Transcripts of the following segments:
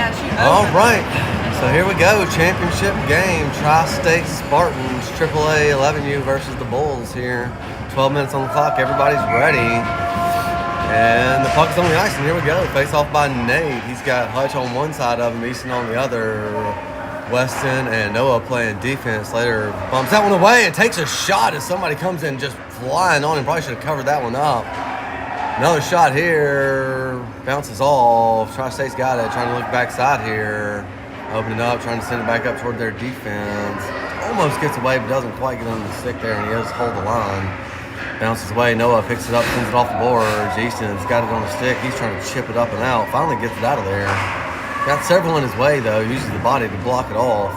Yeah, shoot. All right. So here we go. Championship game. Tri-State Spartans, AAA 11U versus the Bulls here. 12 minutes on the clock. Everybody's ready. And the puck is on the ice, and here we go. Face off by Nate. He's got Hutch on one side of him, Easton on the other. Weston and Noah playing defense. Slater bumps that one away and takes a shot as somebody comes in just flying on him. Probably should have covered that one up. Another shot here. Bounces off. Tri-State's got it. Trying to look backside here. Opening up, trying to send it back up toward their defense. Almost gets away, but doesn't quite get under the stick there, and he does hold the line. Bounces away. Noah picks it up, sends it off the boards. Easton's got it on the stick. He's trying to chip it up and out. Finally gets it out of there. Got several in his way, though. Uses the body to block it off.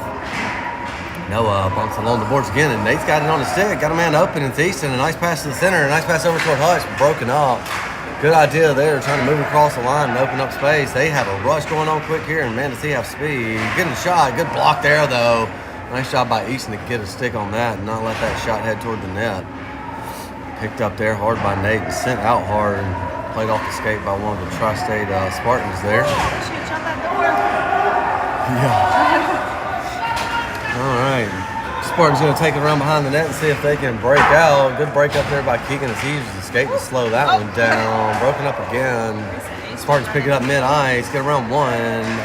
Noah bumps along the boards again, and Nate's got it on the stick. Got a man open. It's Easton. A nice pass to the center. A nice pass over toward Hutch. Broken up. Good idea there. Trying to move across the line and open up space. They have a rush going on quick here, and man, does he have speed. Getting a shot. Good block there, though. Nice job by Easton to get a stick on that and not let that shot head toward the net. Picked up there hard by Nate and sent out hard and played off the skate by one of the Tri-State Spartans there. Yeah. All right. Spartans going to take it around behind the net and see if they can break out. Good break up there by Keegan as he uses the skate to slow that one down. Broken up again. Spartans pick it up mid-ice. Get around one.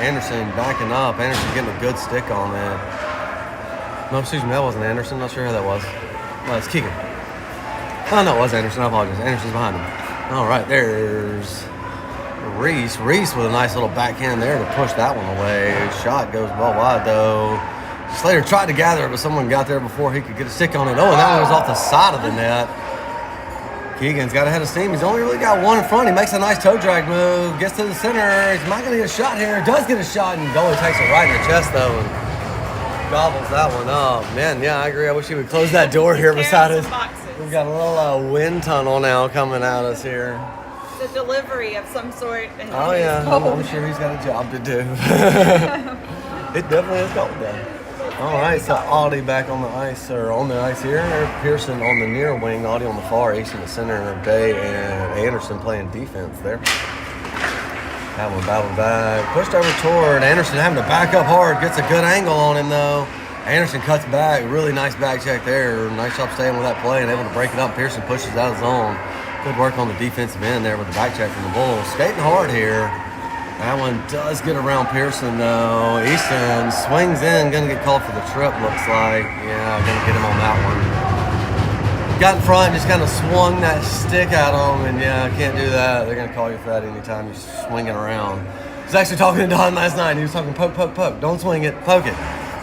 Anderson backing up. Anderson getting a good stick on it. No, excuse me. That wasn't Anderson. Not sure who that was. No, it's Keegan. Oh, no, it was Anderson. I apologize. Anderson's behind him. All right, there's Reese. Reese with a nice little backhand there to push that one away. Shot goes well wide, though. Slater tried to gather it, but someone got there before he could get a stick on it. Oh, and that one was off the side of the net. Keegan's got a head of steam. He's only really got one in front. He makes a nice toe drag move. Gets to the center. He's not going to get a shot here. Does get a shot, and goalie takes it right in the chest, though, and gobbles that one up. Man, yeah, I agree. I wish he would close that door here beside us. We've got a little wind tunnel now coming at us here. The delivery of some sort. Oh, yeah. I'm sure he's got a job to do. It definitely is cold, though. All right, so Audie back on the ice here. Pearson on the near wing, Audie on the far, Ace in the center, Bay and Anderson playing defense there. That one battled back. Pushed over toward Anderson, having to back up hard. Gets a good angle on him, though. Anderson cuts back. Really nice back check there. Nice job staying with that play and able to break it up. Pearson pushes out of zone. Good work on the defensive end there with the back check from the Bulls. Skating hard here. That one does get around Pearson, though. Easton swings in. Going to get called for the trip, looks like. Yeah, going to get him on that one. Got in front, just kind of swung that stick at him, and yeah, can't do that. They're going to call you for that anytime you're swinging around. I was actually talking to Don last night, and he was talking poke, poke, poke. Don't swing it, poke it.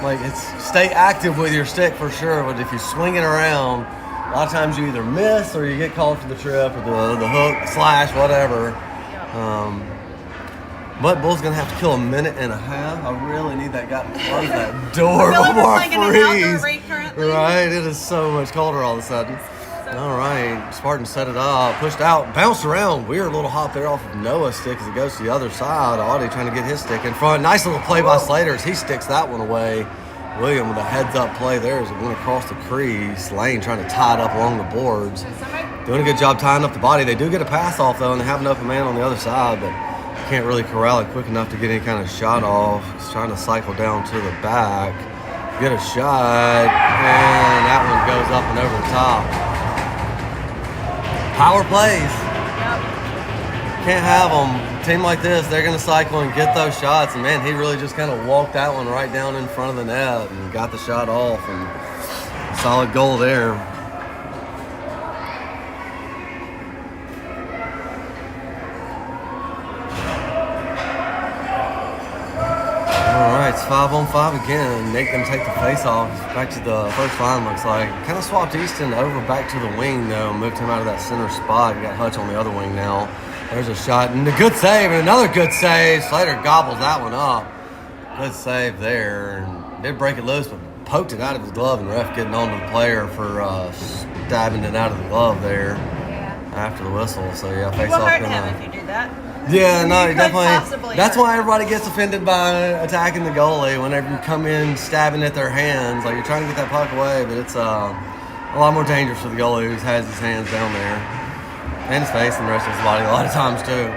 Like, it's stay active with your stick for sure, but if you swing it around, a lot of times you either miss or you get called for the trip or the hook, slash, whatever. But Bull's going to have to kill a minute and a half. I really need that guy to close that door before I freeze. Right, it is so much colder all of a sudden. All right, Spartan set it up, pushed out, bounced around. Weird little hop there off of Noah's stick as it goes to the other side. Audie trying to get his stick in front. Nice little play by Slater as he sticks that one away. William with a heads-up play there as it went across the crease. Lane trying to tie it up along the boards. Doing a good job tying up the body. They do get a pass off, though, and they have an open man on the other side, but can't really corral it quick enough to get any kind of shot off. He's trying to cycle down to the back. Get a shot, and that one goes up and over the top. Power plays. Can't have them. A team like this, they're going to cycle and get those shots. And, man, he really just kind of walked that one right down in front of the net and got the shot off. And solid goal there. It's 5-on-5 again. Nate them take the face off. Back to the first line, looks like. Kind of swapped Easton over back to the wing, though. Moved him out of that center spot. We got Hutch on the other wing now. There's a shot and a good save and another good save. Slater gobbles that one up. Good save there. And did break it loose, but poked it out of his glove, and the ref getting on to the player for stabbing it out of the glove there after the whistle. So, yeah, face off. It will hurt him if you do that. Yeah, no, definitely. That's why everybody gets offended by attacking the goalie whenever you come in stabbing at their hands. Like, you're trying to get that puck away, but it's a lot more dangerous for the goalie who has his hands down there. And his face and the rest of his body a lot of times, too.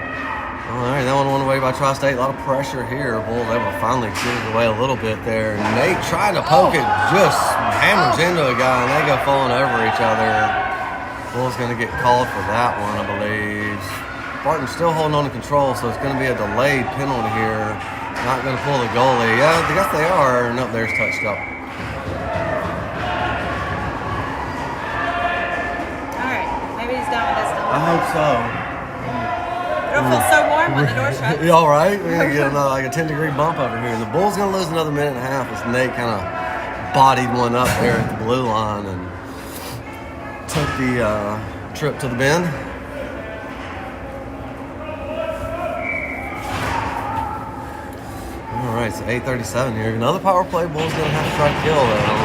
All right, that one won away by Tri-State. A lot of pressure here. Bulls able to finally get it away a little bit there. Nate trying to poke it, just hammers into a guy, and they go falling over each other. Bulls going to get called for that one, I believe. Spartan's still holding on to control, so it's going to be a delayed penalty here. Not going to pull the goalie. Yeah, I guess they are. Nope, there's touched up. All right, maybe he's done with this delivery. I hope so. It'll feel so warm when the door shuts. You all right? We're going to get another, like a 10-degree bump over here. The Bulls going to lose another minute and a half as Nate kind of bodied one up there at the blue line and took the trip to the bend. All right, so 8:37 here. Another power play. Bulls going to have to try to kill, though.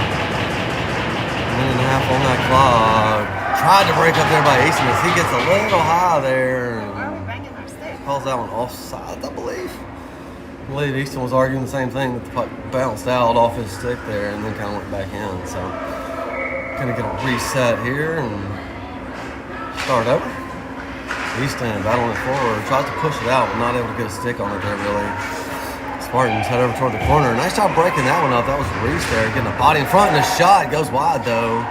Minute and a half on that clock. Tried to break up there by Easton as he gets a little high there. Calls that one offside, I believe. I believe Easton was arguing the same thing, that the puck bounced out off his stick there and then kind of went back in. So, gonna get a reset here and start over. Easton battling it forward, tries to push it out, but not able to get a stick on it there really. Spartans head over toward the corner. Nice job breaking that one up. That was Reese there, getting a body in front and a shot. Goes wide though.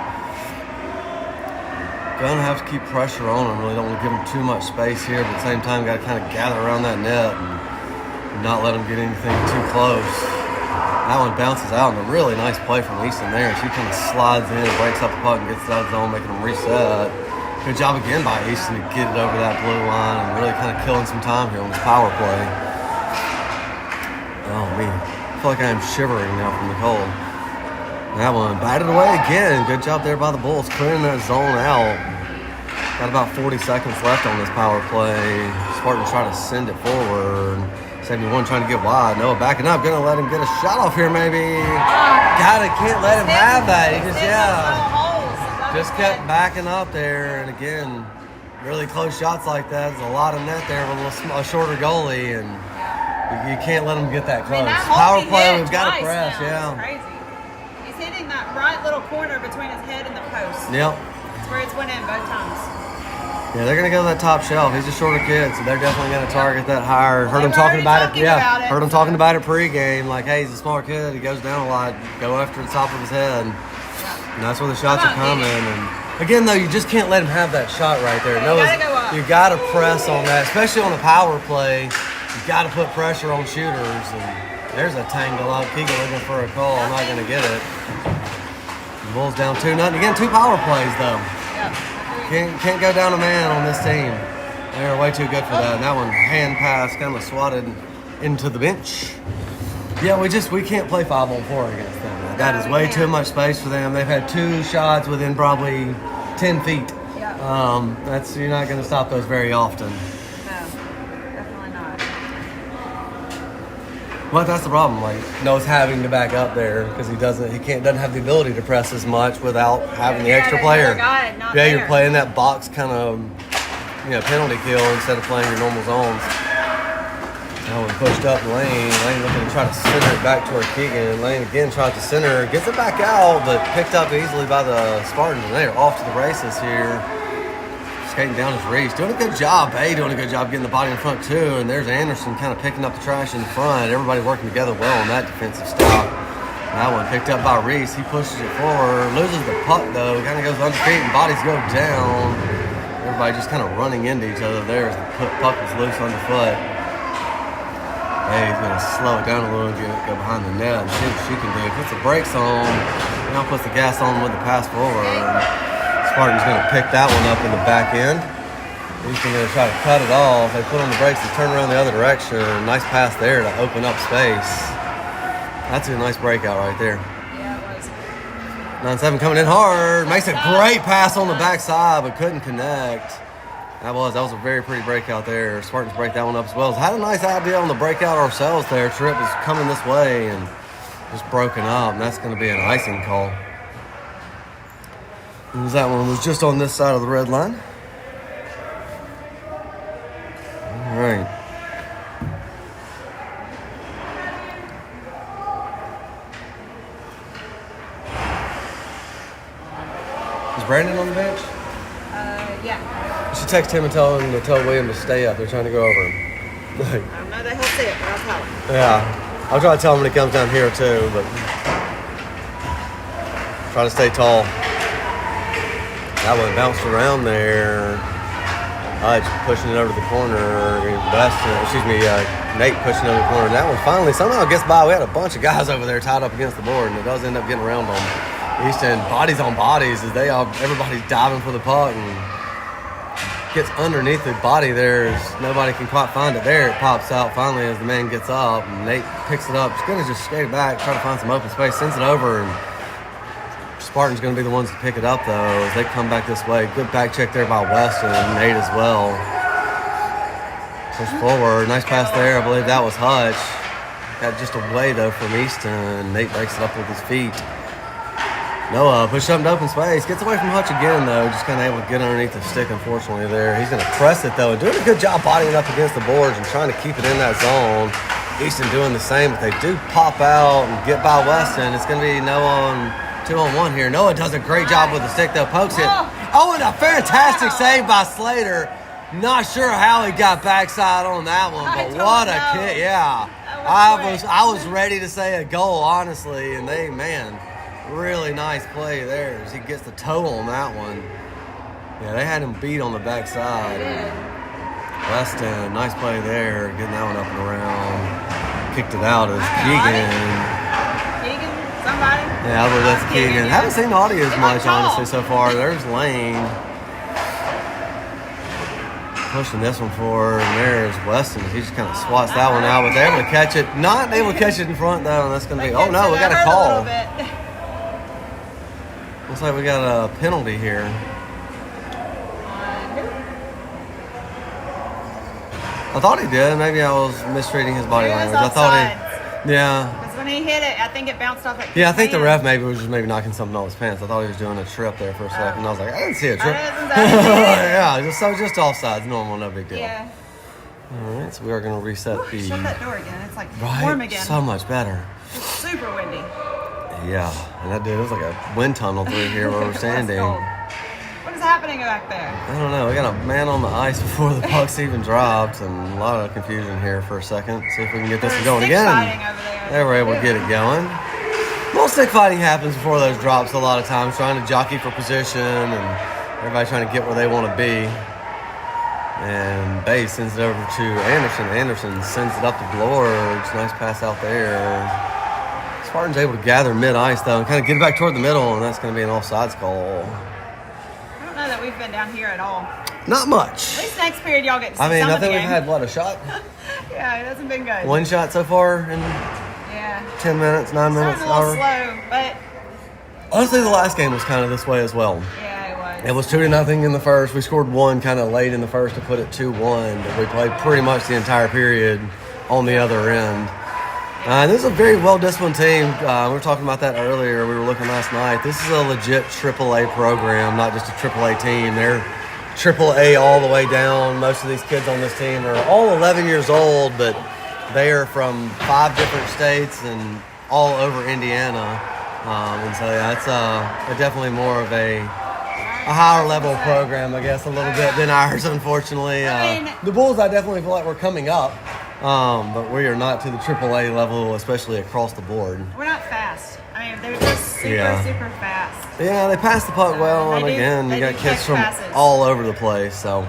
Gonna have to keep pressure on him. Really don't want to give him too much space here, but at the same time, got to kind of gather around that net and not let him get anything too close. That one bounces out, and a really nice play from Easton there. She kind of slides in, breaks up the puck, and gets it out of the zone, making him reset. Good job again by Easton to get it over that blue line and really kind of killing some time here on this power play. Oh, man. I feel like I am shivering now from the cold. That one batted away again. Good job there by the Bulls, clearing that zone out. Got about 40 seconds left on this power play. Spartans trying to send it forward. 71 trying to get wide. Noah backing up. Gonna let him get a shot off here maybe. Can't let him have that. He just kept backing up there. And again, really close shots like that. There's a lot of net there with a shorter goalie. And you can't let him get that close. Power play, we've got to press. Yeah. Crazy. Hitting that right little corner between his head and the post. Yep. That's where it's went in both times. Yeah, they're going to go to that top shelf. He's a shorter kid, so they're definitely going to target that higher. Heard him talking about it. Heard him talking about it pregame. Like, hey, he's a smart kid. He goes down a lot. Go after the top of his head. And that's where the shots are coming. And again, though, you just can't let him have that shot right there. You got to press on that, especially on a power play. You got to put pressure on shooters. And there's a tangle up. Keegan looking for a call. I'm not going to get it. The Bulls down 2-0. Again, 2 power plays, though. Can't go down a man on this team. They're way too good for that. And that one, hand pass, kind of swatted into the bench. Yeah, we can't play 5-on-4 against them. That is way too much space for them. They've had 2 shots within probably 10 feet. You're not going to stop those very often. Well, that's the problem. Like, Noah's having to back up there because he doesn't have the ability to press as much without having the extra player. You're playing that box kind of, penalty kill instead of playing your normal zones. That one pushed up Lane. Lane looking to try to center it back toward Keegan. Lane again tries to center, gets it back out, but picked up easily by the Spartans, and they're off to the races here. Skating down his reach. Doing a good job. Doing a good job getting the body in front, too. And there's Anderson kind of picking up the trash in front. Everybody working together well on that defensive stop. That one picked up by Reese. He pushes it forward. Loses the puck, though. Kind of goes under feet and bodies go down. Everybody just kind of running into each other there as the puck was loose underfoot. He's going to slow it down a little and go behind the net and see what she can do. Puts the brakes on. Now puts the gas on with the pass forward. Spartan's going to pick that one up in the back end. He's going to try to cut it off. They put on the brakes and turn around the other direction. Nice pass there to open up space. That's a nice breakout right there. Yeah, it was. 9-7 coming in hard. Makes a great pass on the backside, but couldn't connect. That was a very pretty breakout there. Spartans break that one up as well. Had a nice idea on the breakout ourselves there. Trip was coming this way and just broken up. And that's going to be an icing call. That one was just on this side of the red line. All right. Is Brandon on the bench? Yeah. You should text him and tell him to tell William to stay up. They're trying to go over him. Like, I don't know that he'll see it, but I'll tell him. yeah. I'll try to tell him when he comes down here too, but try to stay tall. That one bounced around there. Pushing it over the corner. Nate pushing it over the corner. And that one finally somehow gets by. We had a bunch of guys over there tied up against the board, and it does end up getting around them. Easton, bodies on bodies as everybody's diving for the puck and gets underneath the body there. Nobody can quite find it there. It pops out finally as the man gets up, and Nate picks it up. He's going to just skate it back, try to find some open space, sends it over, and Spartan's going to be the ones to pick it up, though, as they come back this way. Good back check there by Weston and Nate as well. Push forward. Nice pass there. I believe that was Hutch. Got just away, though, from Easton. Nate breaks it up with his feet. Noah pushes up into open space. Gets away from Hutch again, though. Just kind of able to get underneath the stick, unfortunately, there. He's going to press it, though, and doing a good job bodying up against the boards and trying to keep it in that zone. Easton doing the same, but they do pop out and get by Weston. It's going to be Noah on 2-on-1 here. Noah does a great job with the stick, though. Pokes it. Oh, and a fantastic save by Slater. Not sure how he got backside on that one, but what a kick. Yeah. I was ready to say a goal, honestly, and really nice play there as he gets the toe on that one. Yeah, they had him beat on the backside. Weston, nice play there, getting that one up and around. Kicked it out as Keegan. Somebody? Yeah, I believe that's Keegan. Haven't seen Audie as much, honestly, so far. There's Lane. Pushing this one forward, and there's Weston. He just kind of swats that one out, but they're able to catch it. Not able to catch it in front, though, and that's going to be... Oh, no, we got a call. Looks like we got a penalty here. I thought he did. Maybe I was mistreating his body language. I thought he... Yeah. Because when he hit it, I think it bounced off. Yeah, I think the ref maybe was just knocking something off his pants. I thought he was doing a trip there for a second. I was like, I didn't see a trip. Yeah, just offsides, normal, no big deal. Yeah. All right, so we are going to reset the... Shut that door again. It's like warm again. So much better. It's super windy. Yeah, and that dude, it was like a wind tunnel through here where we're standing. What is happening back there? I don't know. We got a man on the ice before the puck's even dropped, and a lot of confusion here for a second. See if we can get this one going again. Over there. We're able to get it going. A little stick fighting happens before those drops a lot of times, trying to jockey for position and everybody trying to get where they want to be. And Bay sends it over to Anderson. Anderson sends it up the boards. Nice pass out there. Spartan's able to gather mid-ice, though, and kind of get it back toward the middle, and that's going to be an offsides call. I don't know that we've been down here at all. Not much. At least next period y'all get to see I some of the think we've game. had, a shot? Yeah, it hasn't been good. One shot so far in 10 minutes, 9 minutes, Starting a little slow, but... Honestly, the last game was kind of this way as well. Yeah, It was 2-0 in the first. We scored one kind of late in the first to put it 2-1, but we played pretty much the entire period on the other end. This is a very well-disciplined team. We were talking about that earlier. We were looking last night. This is a legit AAA program, not just a AAA team. They're AAA all the way down. Most of these kids on this team are all 11 years old, but they are from 5 different states and all over Indiana. And so, yeah, it's definitely more of a higher level program, I guess, a little bit than ours, unfortunately. The Bulls, I definitely feel like we're coming up. But we are not to the AAA level, especially across the board. We're not fast. I mean, they're just super fast. Yeah, they pass the puck well, and again, you got kids from all over the place. So,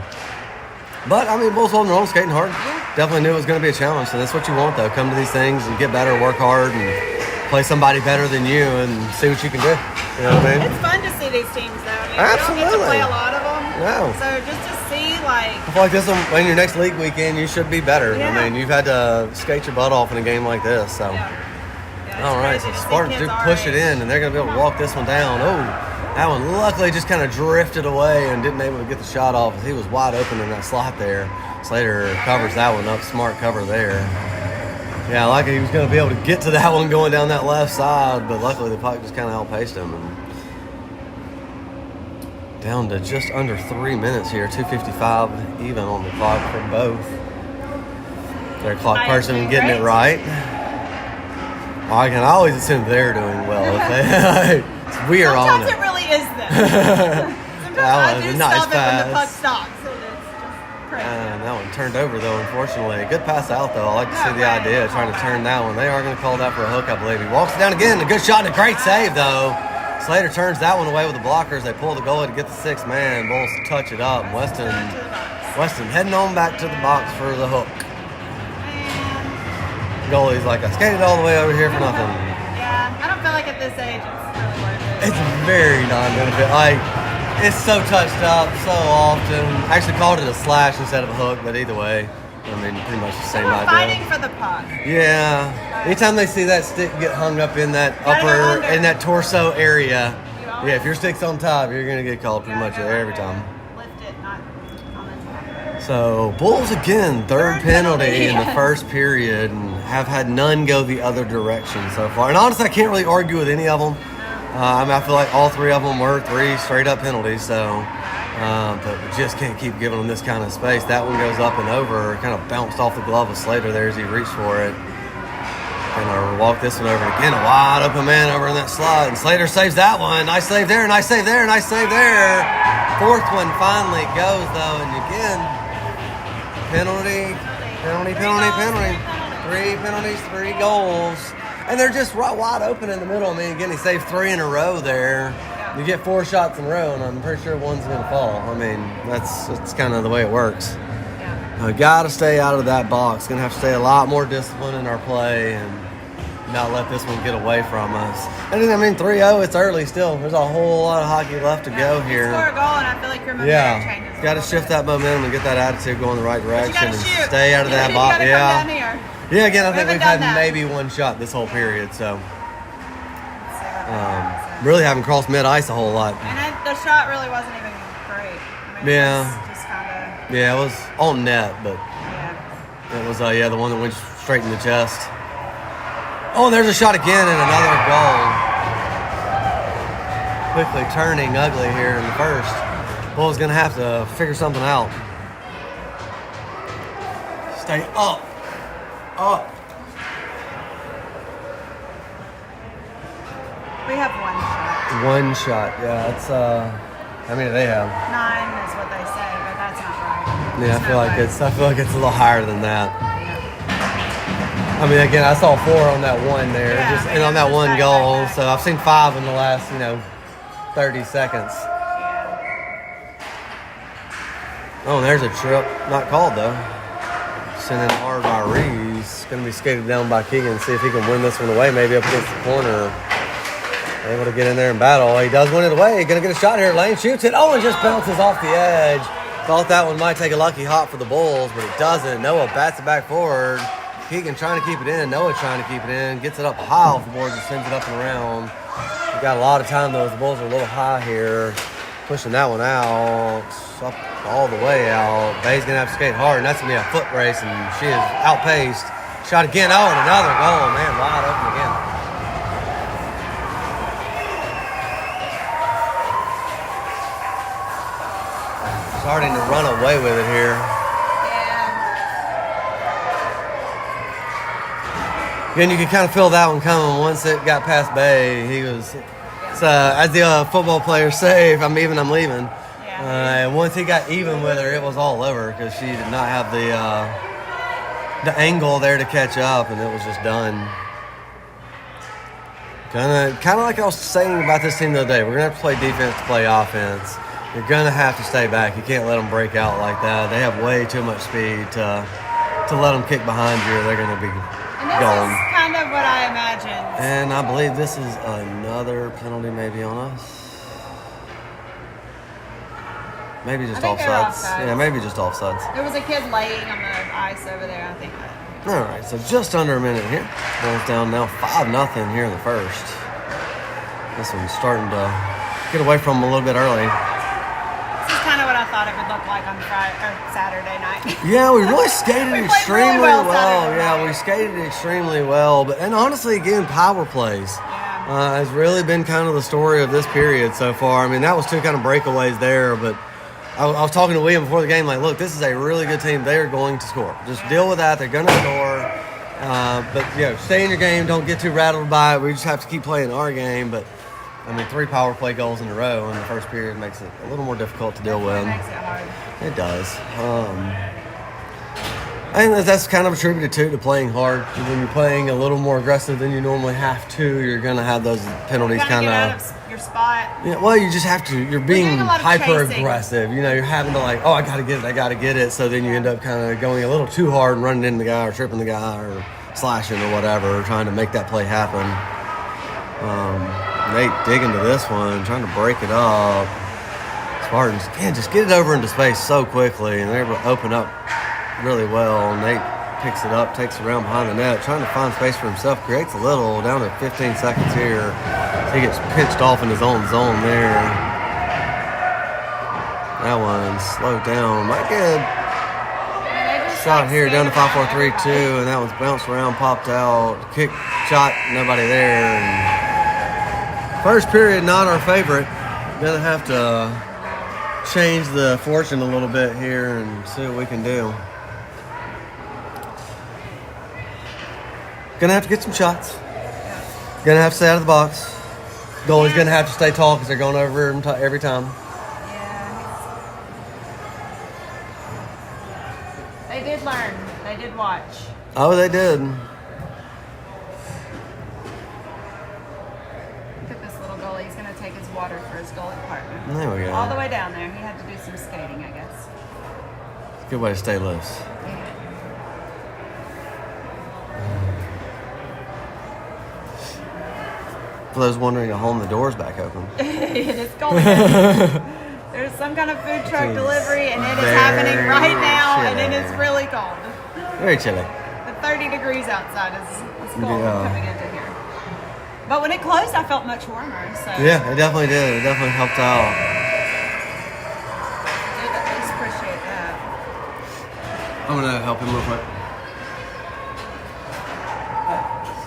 but I mean, Bulls holding their own, skating hard. Yeah. Definitely knew it was going to be a challenge. So that's what you want, though. Come to these things and get better, work hard, and play somebody better than you, and see what you can do. You know what I mean? It's fun to see these teams, though. I mean, Absolutely. We don't get to play a lot of them. No. So just to see, I feel like this one, in your next league weekend, you should be better. Yeah. I mean, you've had to skate your butt off in a game like this. So, all right. So Spartans do push it in, and they're going to be able to walk this one down. Oh, that one luckily just kind of drifted away and didn't able to get the shot off. He was wide open in that slot there. Slater covers that one up. Smart cover there. Yeah, like he was going to be able to get to that one going down that left side, but luckily the puck just kind of outpaced him. And down to just under 3 minutes here, 2:55 even on the clock for both. Their clock person getting it right. I can always assume they're doing well. We are on it. Sometimes it really is them. Sometimes I do nice stop pass. it when the puck stops. So it's just crazy. And that one turned over, though, unfortunately. Good pass out, though. I like to see the idea of trying to turn that one. They are going to call that for a hook, I believe. He walks it down again. A good shot and a great save, though. Slater turns that one away with the blockers. They pull the goalie to get the sixth man. Bulls touch it up. Weston heading on back to the box for the hook. Goalie's like, I skated all the way over here for nothing. Yeah, I don't feel like at this age it's really worth it. It's very non-benefit. Like, it's so touched up so often. I actually called it a slash instead of a hook, but either way, I mean, pretty much the same idea. Fighting for the puck. Yeah. Anytime they see that stick get hung up in that upper, in that torso area, yeah, if your stick's on top, you're going to get called pretty much every time. Lift it, not on the top. So, Bulls again, third penalty in the first period, and have had none go the other direction so far. And honestly, I can't really argue with any of them. I mean, I feel like all three of them were three straight-up penalties, so... but we just can't keep giving them this kind of space. That one goes up and over, kind of bounced off the glove of Slater there as he reached for it. Gonna walk this one over again. A wide open man over in that slot. And Slater saves that one. Nice save there, nice save there, nice save there. Fourth one finally goes, though. And again, penalty. 3 penalties, 3 goals. And they're just right wide open in the middle. I mean, again, he saved 3 in a row there. You get 4 shots in a row, and I'm pretty sure one's going to fall. I mean, that's kind of the way it works. Got to stay out of that box. Going to have to stay a lot more disciplined in our play and not let this one get away from us. And I mean, 3-0, it's early still. There's a whole lot of hockey left to go here. Score a goal, and I feel like your momentum changes. Got to shift that momentum and get that attitude going the right direction and stay out of that box. box. Yeah, again, I think we've had maybe 1 shot this whole period, so really haven't crossed mid-ice a whole lot. And the shot really wasn't even great. I mean, it was just kind of... Yeah, it was on net, but it was, the one that went straight in the chest. Oh, and there's a shot again and another goal. Quickly turning ugly here in the first. Bull's going to have to figure something out. Stay up. We have 1 shot. 1 shot, yeah. It's how many do they have? 9 is what they say, but that's not right. Yeah, I feel like it's a little higher than that. I mean, again, I saw 4 on that one there, and on that one goal. So I've seen 5 in the last, 30 seconds. Oh, and there's a trip, not called though. Sent in hard by Reeves. Going to be skated down by Keegan. See if he can win this one away, maybe up against the corner. Able to get in there and battle. He does win it away. Going to get a shot here. Lane shoots it. Oh, and just bounces off the edge. Thought that one might take a lucky hop for the Bulls, but it doesn't. Noah bats it back forward. Keegan trying to keep it in. Noah trying to keep it in. Gets it up high off the board. Just sends it up and around. We got a lot of time, though. The Bulls are a little high here. Pushing that one out. Up all the way out. Bay's going to have to skate hard, and that's going to be a foot race, and she is outpaced. Shot again. Oh, and another goal. Man, wide open again. Starting to run away with it here. Again, you could kind of feel that one coming once it got past Bay. He was, as the football players say, if I'm even, I'm leaving. And once he got even with her, it was all over because she did not have the angle there to catch up, and it was just done. Kind of like I was saying about this team the other day. We're going to have to play defense to play offense. You're going to have to stay back. You can't let them break out like that. They have way too much speed to let them kick behind you, or they're going to be gone. This is kind of what I imagined. And I believe this is another penalty maybe on us. Maybe just offsides. Yeah, maybe just offsides. There was a kid laying on the ice over there, I think. All right, so just under a minute here. Bulls down now 5-0 here in the first. This one's starting to get away from them a little bit early. This is kind of what I thought it would look like on Saturday night. Yeah, we really skated extremely well. Yeah, we skated extremely well. And honestly, again, power plays has really been kind of the story of this period so far. I mean, that was 2 kind of breakaways there, but I was talking to William before the game, like, look, this is a really good team. They are going to score. Just deal with that. They're going to score. But, stay in your game. Don't get too rattled by it. We just have to keep playing our game. But, I mean, 3 power play goals in a row in the first period makes it a little more difficult to deal with. It makes it hard. It does. I think that's kind of attributed to playing hard. When you're playing a little more aggressive than you normally have to, you're going to have those penalties kind of. of Get out of your spot. Yeah, well, you just have to. You're being hyper chasing. aggressive. You know, you're having to like, oh, I got to get it. So then you end up kind of going a little too hard and running into the guy or tripping the guy or slashing or whatever, trying to make that play happen. Nate digging to this one, trying to break it up. Spartans can't just get it over into space so quickly, and they're able to open up really well. Nate picks it up, takes it around behind the net, trying to find space for himself, creates a little, down to 15 seconds here. He gets pinched off in his own zone there. That one slowed down. Might get a shot here, down to 5-4-3-2, and that one's bounced around, popped out, kick, shot, nobody there. And first period, not our favorite. Gonna have to change the fortune a little bit here and see what we can do. Gonna have to get some shots. Gonna have to stay out of the box. Goalie's gonna have to stay tall because they're going over him every time. Yeah. They did learn. They did watch. Oh, they did. Look at this little goalie. He's gonna take his water for his goalie partner. There we go. All the way down there. He had to do some skating, I guess. Good way to stay loose. Yeah. For those wondering, I'm holding the doors back open. It's cold. There's some kind of food truck delivery, and it is happening right now, and it is really cold. Very chilly. The 30 degrees outside is cold Yeah. coming into here. But when it closed, I felt much warmer. So Yeah, it definitely did. It definitely helped out. I did at least appreciate that. I'm gonna help him real quick.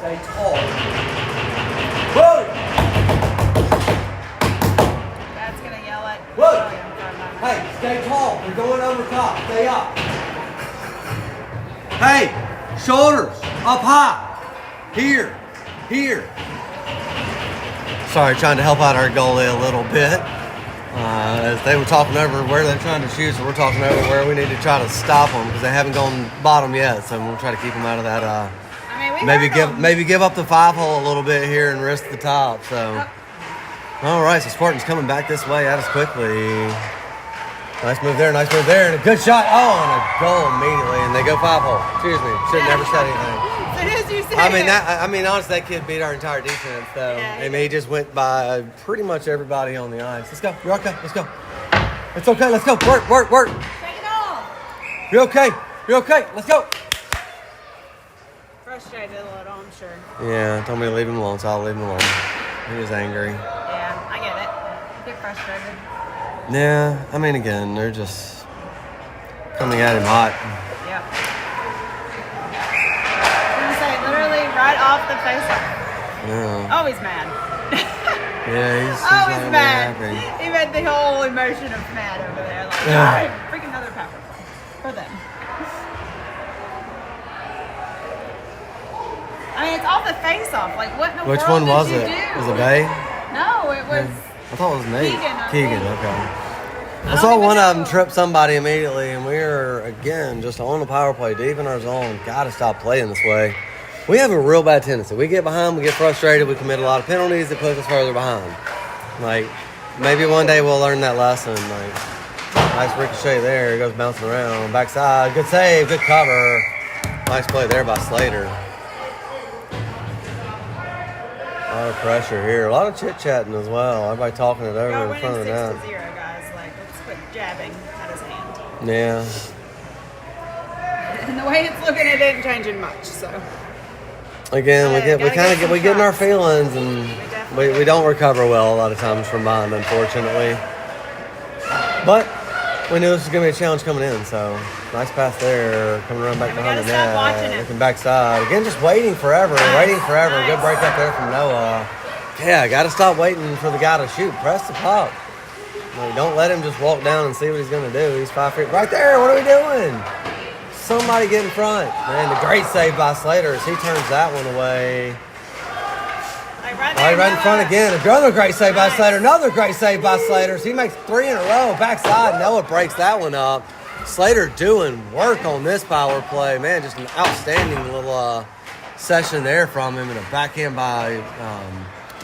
Stay tall. Whoa! Dad's gonna yell at Whoa! William for a moment. Hey, stay tall. We're going over top. Stay up. Hey, shoulders up high. Here. Sorry, trying to help out our goalie a little bit. As they were talking over where they're trying to shoot, so we're talking over where we need to try to stop them because they haven't gone bottom yet. So we'll try to keep them out of that. I mean, we Maybe give up the 5-hole a little bit here and risk the top. So, all right. So Spartans coming back this way at us quickly. Nice move there, and a good shot. Oh, and a goal immediately, and they go 5-hole. Excuse me, should have never said anything. As soon as you said I mean, honestly, that kid beat our entire defense, though. Yeah, I mean, he just went by pretty much everybody on the ice. Let's go. You're okay. Let's go. It's okay. Let's go. Work. Take it off. You're okay. Let's go. Frustrated a little, I'm sure. Yeah, told me to leave him alone, so I'll leave him alone. He was angry. Yeah, I get it. Get frustrated. Yeah, I mean, again, they're just coming at him hot. Yep. I was gonna say, literally right off the face off. Yeah. Always mad. Yeah, he's Always not mad. happy. He had the whole emotion of mad over there. Like, Yeah. all right, freaking another power play for them. I mean, it's off the face off. Like, what in the Which world one was did it? you do? Was it Bay? No, it was. I thought it was Nate. Keegan, okay. I don't saw even one of know. them trip somebody immediately, and we were, again, just on the power play, deep in our zone. Got to stop playing this way. We have a real bad tendency. We get behind, we get frustrated, we commit a lot of penalties that put us further behind. Like, maybe one day we'll learn that lesson. Like, nice ricochet there. It goes bouncing around. Backside. Good save. Good cover. Nice play there by Slater. A lot of pressure here. A lot of chit-chatting as well. Everybody talking it over Y'all in front of winning that. 6-0, guys. Like, let's quit jabbing at his hand. Yeah. And the way it's looking, it ain't changing much. So. Again, we Gotta get get in our shots. feelings, and we don't recover well a lot of times from mine, unfortunately. But we knew this was going to be a challenge coming in, so nice pass there, coming around back And we behind the gotta stop watching net, it. looking backside. Again, just waiting forever. Nice. Good break up there from Noah. Yeah, got to stop waiting for the guy to shoot. Press the puck. Like, don't let him just walk down and see what he's going to do. He's 5 feet right there. What are we doing? Somebody get in front. Man, the great save by Slater as he turns that one away. Like right All there, right, right in front Noah. again. Another great save by Nice. Slater. Another great save by Slater. So he makes 3 in a row. Backside, Noah breaks that one up. Slater doing work on this power play. Man, just an outstanding little session there from him, and a backhand by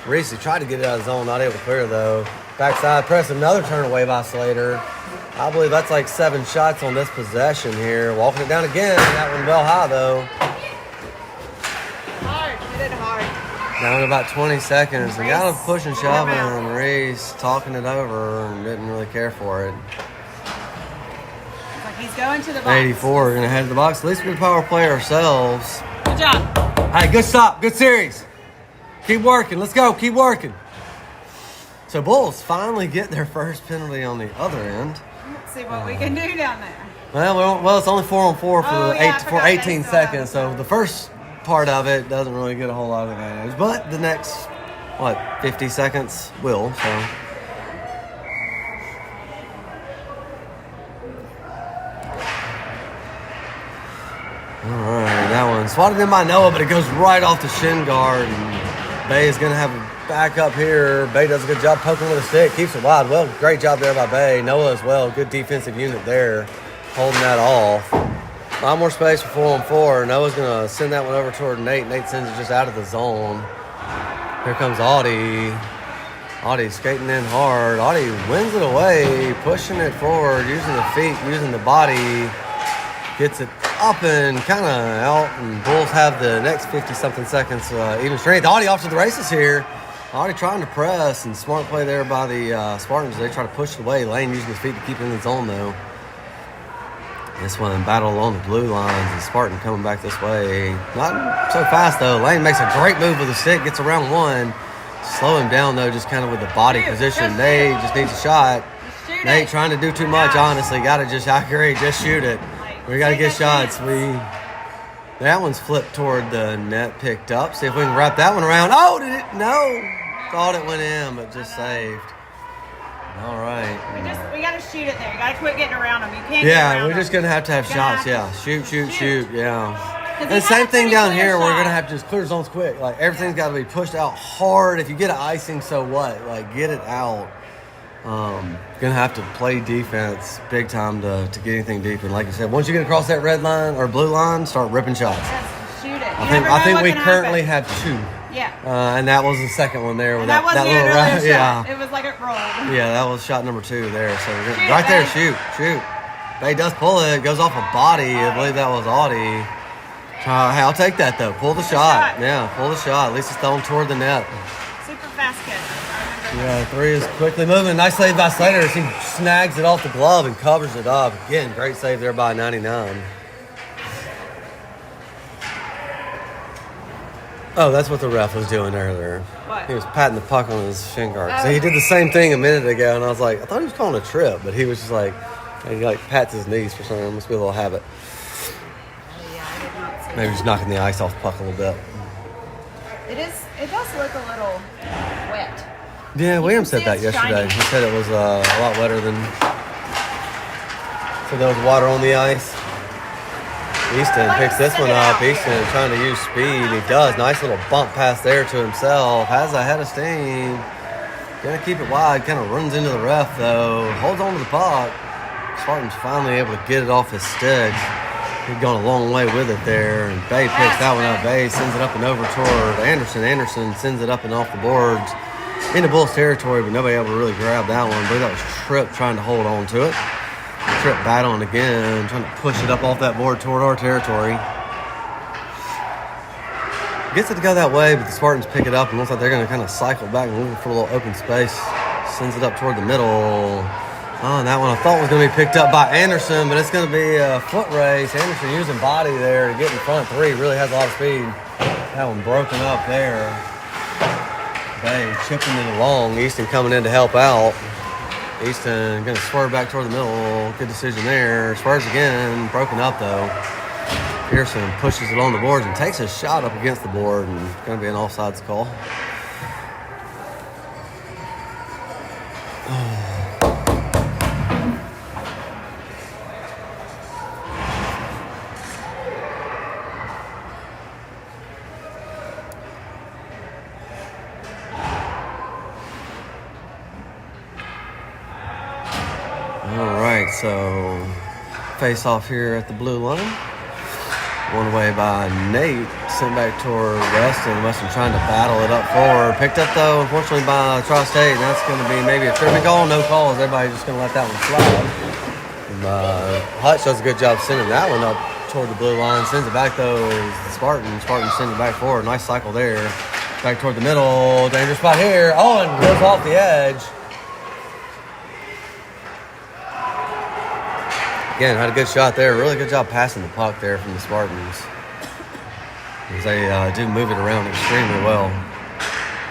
Reese. He tried to get it out of zone, not able to clear though. Backside press, another turn away by Slater. I believe that's like 7 shots on this possession here. Walking it down again. That one well high though. Hard, hit it hard. Down to about 20 seconds. We got him pushing, shoving, and Reese talking it over and didn't really care for it. Like he's going to the box. 84, we're going to head to the box. At least we can power play ourselves. Good job. Hey, good stop. Good series. Keep working. Let's go. Keep working. So Bulls finally get their first penalty on the other end. Let's see what we can do down there. Well, it's only 4-on-4 for I 18 forgot seconds. that. So the first part of it doesn't really get a whole lot of advantage. But the next, 50 seconds will. So. All right, that one swatted in by Noah, but it goes right off the shin guard. And Bay is going to have a back up here. Bay does a good job poking with a stick, keeps it wide. Well, great job there by Bay. Noah as well, good defensive unit there, holding that off. A lot more space for 4-on-4. Noah's going to send that one over toward Nate. Nate sends it just out of the zone. Here comes Audie. Audie skating in hard. Audie wins it away, pushing it forward, using the feet, using the body. Gets it up and kind of out, and Bulls have the next 50-something seconds even strength. Audie off to the races here. Audie trying to press, and smart play there by the Spartans. They try to push it away. Lane using his feet to keep it in the zone, though. This one battle along the blue lines, and Spartan coming back this way. Not so fast, though. Lane makes a great move with the stick, gets around one. Slow him down, though, just kind of with the body position. Nate just needs a shot. Nate trying to do too much, honestly. Got to just accurate, just shoot it. We got to get shots. That one's flipped toward the net, picked up. See if we can wrap that one around. Oh, did it? No. Thought it went in, but just saved. All right. We got to shoot it there. You got to quit getting around them. You can't. Yeah, we're just gonna have to have shots. Yeah, shoot. Yeah. And same thing down here. We're gonna have to just clear zones quick. Like everything's got to be pushed out hard. If you get an icing, so what? Like get it out. Gonna have to play defense big time to get anything deep. And like you said, once you get across that red line or blue line, start ripping shots. Yes, shoot it. I think we currently have 2. Yeah. And that was the second one there. With that was that the little earlier shot. Yeah. It was like it rolled. Yeah, that was shot number 2 there. So we're Shoot, right there, Bay. shoot. Bay does pull it, goes off a body. I believe that was Audie. Hey, I'll take that though. Pull the shot. Yeah, pull the shot. At least it's thrown toward the net. Super fast catch. Yeah, 3 is quickly moving. Nice save by Slater as he snags it off the glove and covers it up. Again, great save there by 99. Oh, that's what the ref was doing earlier. What? He was patting the puck on his shin guard. So he did the same thing a minute ago, and I was like, I thought he was calling a trip, but he was just like, he like pats his knees for something. It must be a little habit. Yeah, I did not see Maybe just knocking the ice off the puck a little bit. It does look a little wet. Yeah, William said see that it's yesterday. shiny. He said it was a lot wetter than. So there was water on the ice. Easton picks this one up. Easton trying to use speed. He does. Nice little bump pass there to himself. Has a head of steam. Gonna keep it wide. Kind of runs into the ref though. Holds on to the puck. Spartan's finally able to get it off his stick. He'd gone a long way with it there. And Bay picks that one up. Bay sends it up and over toward Anderson. Anderson sends it up and off the boards into Bulls territory, but nobody able to really grab that one. I believe that was Tripp trying to hold on to it. Tripp battling again, trying to push it up off that board toward our territory. Gets it to go that way, but the Spartans pick it up and looks like they're going to kind of cycle back and look for a little open space. Sends it up toward the middle. Oh, and that one I thought was going to be picked up by Anderson, but it's going to be a foot race. Anderson using body there to get in front 3. Really has a lot of speed. That one broken up there. Bay chipping it along. Easton coming in to help out. Easton going to swerve back toward the middle. Good decision there. Swerves again. Broken up, though. Pearson pushes it on the boards and takes a shot up against the board, and it's going to be an offsides call. All right, so face off here at the blue line. One away by Nate. Sent back toward Weston. Weston trying to battle it up forward. Picked up, though, unfortunately, by Tri-State. And that's going to be maybe a tripping goal. No calls. Everybody's just going to let that one slide. Hutch does a good job sending that one up toward the blue line. Sends it back, though, is Spartan. Spartan sends it back forward. Nice cycle there. Back toward the middle. Dangerous spot here. Owen goes off the edge. Again, had a good shot there. Really good job passing the puck there from the Spartans. As they do move it around extremely well.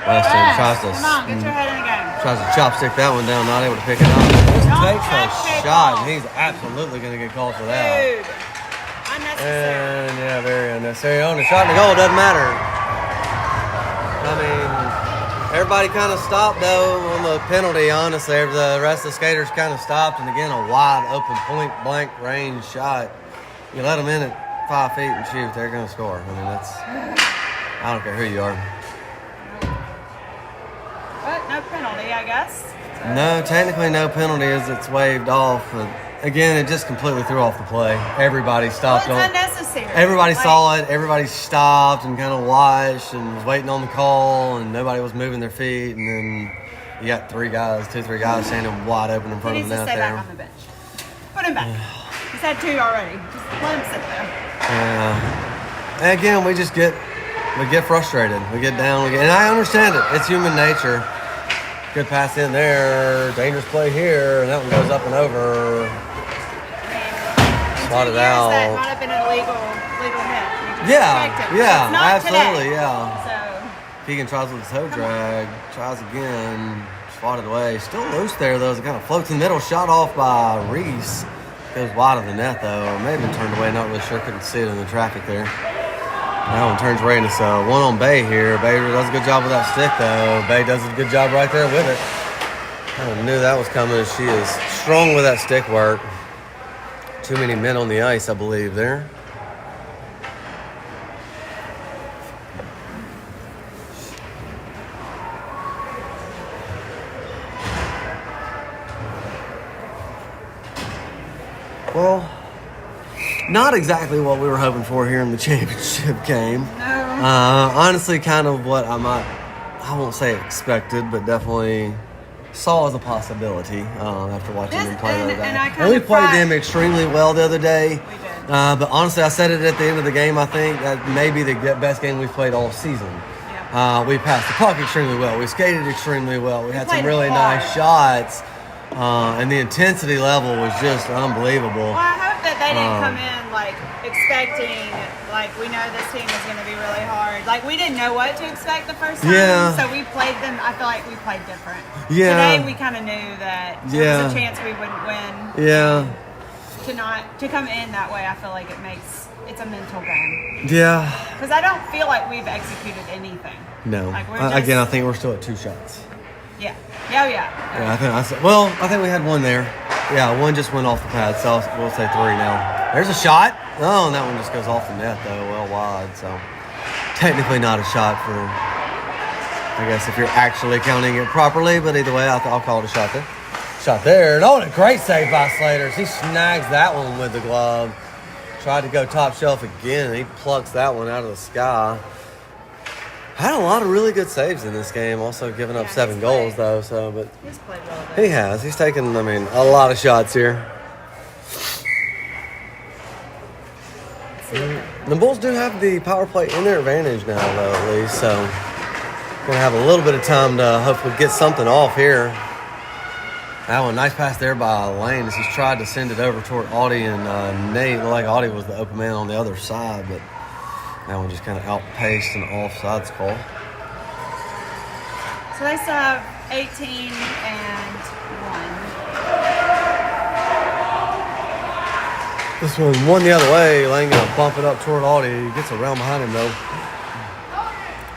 Weston tries to, come on, get your head in the game. Tries to chopstick that one down, not able to pick it up. Just takes a shot, and he's absolutely going to get called for that. Dude, unnecessary. And yeah, very unnecessary. On the shot and the goal, doesn't matter. I mean, everybody kind of stopped, though, on the penalty, honestly. The rest of the skaters kind of stopped. And, again, a wide open point-blank range shot. You let them in at 5 feet and shoot, they're going to score. I mean, that's – I don't care who you are. But no penalty, I guess. So. No, technically no penalty as it's waved off. But, again, it just completely threw off the play. Everybody stopped. Well, it's unnecessary. Everybody saw it. Everybody stopped and kind of watched and was waiting on the call, and nobody was moving their feet. And then you got three guys standing wide open in front of the net there. He needs to stay back on the bench. Put him back. He's had 2 already. Just let him sit there. And again, we get frustrated. We get down. And I understand it. It's human nature. Good pass in there. Dangerous play here. And that one goes up and over. Spotted out. That might have been an illegal hit. Yeah, absolutely, today. yeah. So Keegan tries with the toe drag. Tries again. Spotted away. Still loose there, though, as it kind of floats in the middle. Shot off by Reese. Goes wide of the net, though. Or may have been turned away. Not really sure. Couldn't see it in the traffic there. That one turns right into one on Bay here. Bay does a good job with that stick, though. Bay does a good job right there with it. Kind of knew that was coming. She is strong with that stick work. Too many men on the ice, I believe, there. Well, not exactly what we were hoping for here in the championship game. no. Honestly, kind of what I won't say expected, but definitely saw as a possibility after watching them play the other day. And we played them extremely well the other day. We did. But honestly, I said it at the end of the game, I think that maybe the best game we've played all season. Yeah. We passed the puck extremely well. We skated extremely well. We had some really hard. nice shots. And the intensity level was just unbelievable. Well, I hope that they didn't come in expecting, we know this team is going to be really hard. We didn't know what to expect the first time. Yeah. So we played them. I feel like we played different. Yeah. Today we kind of knew that there was a chance we wouldn't win. Yeah. To come in that way, I feel like it's a mental game. Yeah. Because I don't feel like we've executed anything. No. We're I think we're still at 2 shots. Yeah. Yeah. Yeah, I think we had one there. Yeah, one just went off the pad, so we'll say 3 now. There's a shot. Oh, and that one just goes off the net, though, well wide. So technically not a shot for, I guess, if you're actually counting it properly. But either way, I'll call it a shot there. Shot there. Oh, and a great save by Slater. He snags that one with the glove. Tried to go top shelf again, and he plucks that one out of the sky. Had a lot of really good saves in this game. Also giving up 7 goals, though. But He's played well. he has. He's taken, a lot of shots here. The Bulls do have the power play in their advantage now, though, at least. So going to have a little bit of time to hopefully get something off here. That one, nice pass there by Lane as he's tried to send it over toward Audie and Nate. Looked like Audie was the open man on the other side, but that one just kind of outpaced an offsides call. So they still have 18 and 1. This one the other way. Lane going to bump it up toward Audie. He gets around behind him, though.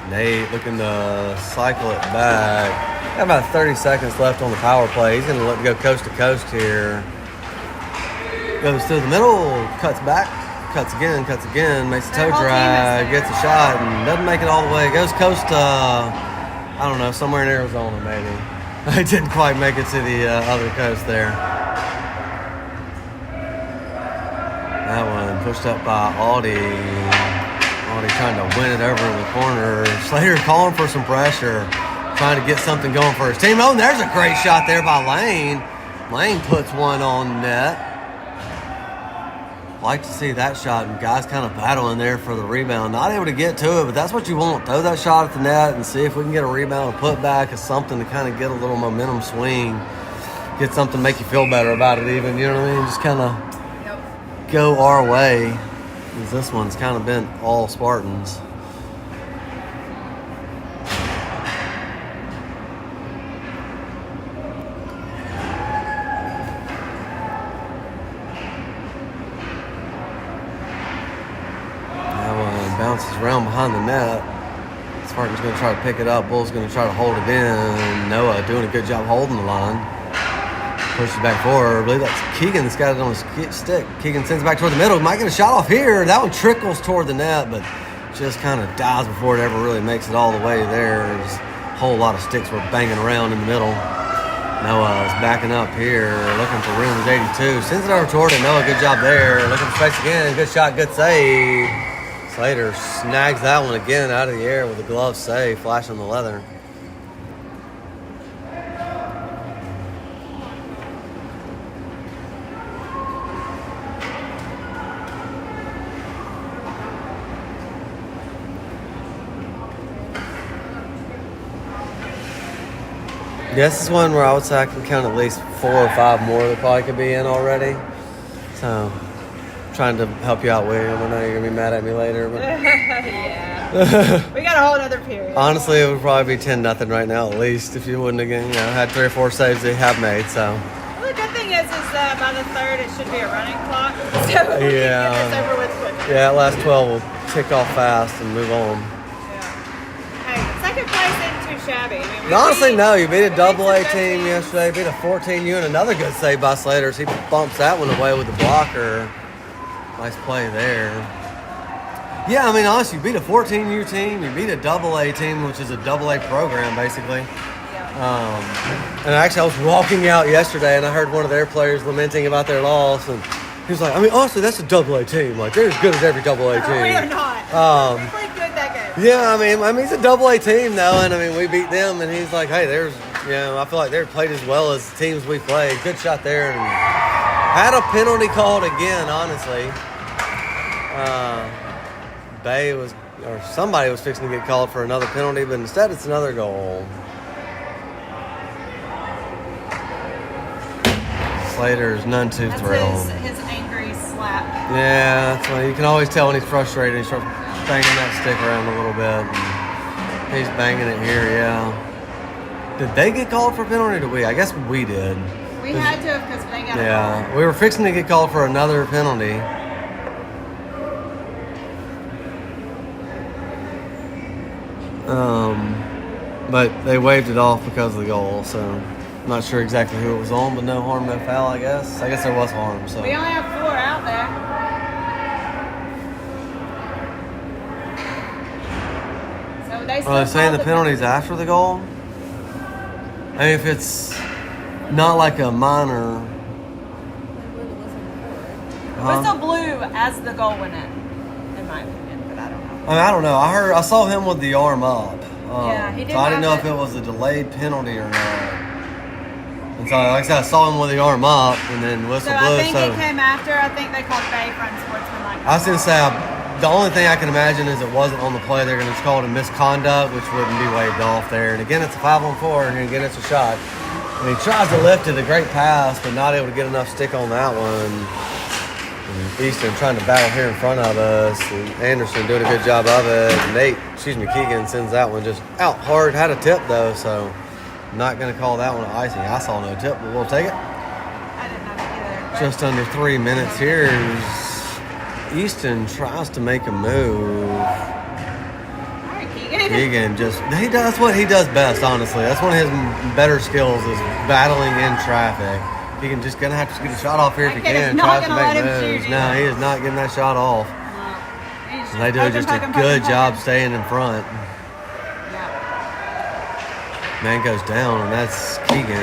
Nate looking to cycle it back. Got about 30 seconds left on the power play. He's going to let it go coast to coast here. Goes through the middle, cuts back, cuts again, makes a toe drag, gets a shot, and doesn't make it all the way. Goes coast to, I don't know, somewhere in Arizona maybe. He didn't quite make it to the other coast there. pushed up by Audi. Audi trying to win it over in the corner. Slater calling for some pressure, trying to get something going for his team. Oh, and there's a great shot there by Lane. Lane puts one on net. Like to see that shot, and guys kind of battling there for the rebound. Not able to get to it, but that's what you want. Throw that shot at the net and see if we can get a rebound, put back as something to kind of get a little momentum swing. Get something to make you feel better about it even, you know what I mean? Just kind of go our way. Because this one's kind of been all Spartans. Bounces around behind the net. Spartan's going to try to pick it up. Bull's going to try to hold it in. Noah doing a good job holding the line. Pushes back forward. I believe that's Keegan that's got it on his stick. Keegan sends it back toward the middle. Might get a shot off here. That one trickles toward the net, but just kind of dies before it ever really makes it all the way there. There's a whole lot of sticks were banging around in the middle. Noah is backing up here, looking for room. 82. Sends it over toward it. Noah, good job there. Looking for space again. Good shot, good save. Slater snags that one again out of the air with a glove save, flashing the leather. Yeah, this is one where I would say I can count at least 4 or 5 more that probably could be in already. So, trying to help you out, William. I know you're going to be mad at me later. But yeah. We got a whole other period. Honestly, it would probably be 10-0 right now at least if you wouldn't have had 3 or 4 saves they have made. So. Well, the good thing is that by the 3rd it should be a running clock. So we can get this over with quickly. Yeah, last 12 will tick off fast and move on. Yeah. Hey, second place isn't too shabby. I mean, honestly, no. You beat a AA team yesterday. Beat a 14U and another good save by Slater. He bumps that one away with the blocker. Nice play there. Yeah, I mean, honestly, you beat a 14U team. You beat a AA team, which is a AA program, basically. Yeah. And actually, I was walking out yesterday, and I heard one of their players lamenting about their loss, and he was like, I mean, honestly, that's a AA team. Like, they're as good as every AA team. We are not. We played good that game. Yeah, I mean, it's a AA team, though, and, I mean, we beat them, and he's like, hey, I feel like they're played as well as teams we played. Good shot there, and had a penalty called again, honestly. Somebody was fixing to get called for another penalty, but instead it's another goal. Slater's none too thrilled. His angry slap. Yeah, that's why you can always tell when he's frustrated. He starts banging that stick around a little bit. And he's banging it here, yeah. Did they get called for a penalty or did we? I guess we did. We had to because they got a call. We were fixing to get called for another penalty. But they waved it off because of the goal, so I'm not sure exactly who it was on, but no harm, no foul, I guess. I guess there was harm, so. We only have 4 out there. So they still saying the penalty's after the goal? I mean, if it's not like a minor. It was still blue as the goal went in my opinion, but I don't know. I mean, I don't know. I saw him with the arm up. Yeah, he did. So I didn't know if it was a delayed penalty or not. And so, like I said, I saw him with the arm up and then whistle blew. I think it came after. I think they called Bay for unsportsmanlike. I was going to say, the only thing I can imagine is it wasn't on the play. They're going to call it a misconduct, which wouldn't be waved off there. And again, it's a 5-on-4, and again, it's a shot. And he tries to lift it, a great pass, but not able to get enough stick on that one. And Easton trying to battle here in front of us. And Anderson doing a good job of it. Keegan sends that one just out hard. Had a tip, though, so not going to call that one icing. I saw no tip, but we'll take it. I didn't know that either. Just under 3 minutes here. Easton tries to make a move. All right, Keegan. Keegan that's what he does best, honestly. That's one of his better skills is battling in traffic. Keegan just going to have to get a shot off here if he can. Tries to make moves. No, he is not getting that shot off. They do just a good job staying in front. Yeah. Man goes down, and that's Keegan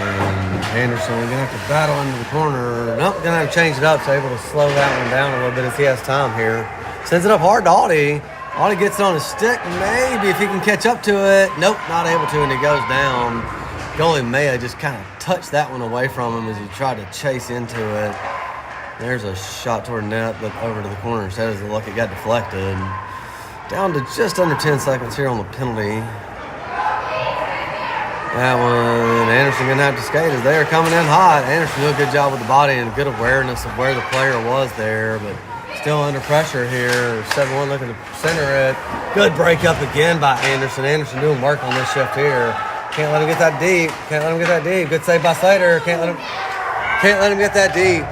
Anderson. Gonna have to battle into the corner. Nope, gonna have to change it up, so able to slow that one down a little bit as he has time here. Sends it up hard to Audie. Audie gets it on his stick, maybe if he can catch up to it. Nope, not able to, and he goes down. Goalie Maya just kind of touched that one away from him as he tried to chase into it. There's a shot toward net, but over to the corner instead as the luck it got deflected. Down to just under 10 seconds here on the penalty. That one, Anderson gonna have to skate as they are coming in hot. Anderson did a good job with the body and good awareness of where the player was there, but still under pressure here. 7-1 looking to center it. Good break up again by Anderson. Anderson doing work on this shift here. Can't let him get that deep. Can't let him get that deep. Good save by Slater. Can't let him get that deep.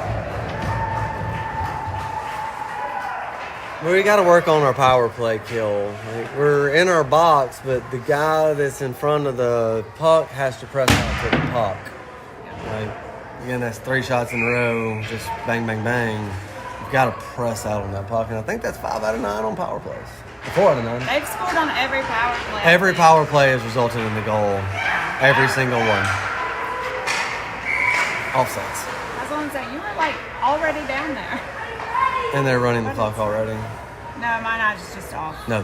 We got to work on our power play kill. Like, we're in our box, but the guy that's in front of the puck has to press out to the puck. Like, again, that's 3 shots in a row, just bang, bang, bang. You've got to press out on that puck, and I think that's 5 out of 9 on power plays. 4 out of 9. They've scored on every power play. Every power play has resulted in the goal. Every single one. Offsets. As long as you were like already down there. And they're running the clock already. No, my eyes is just off. No,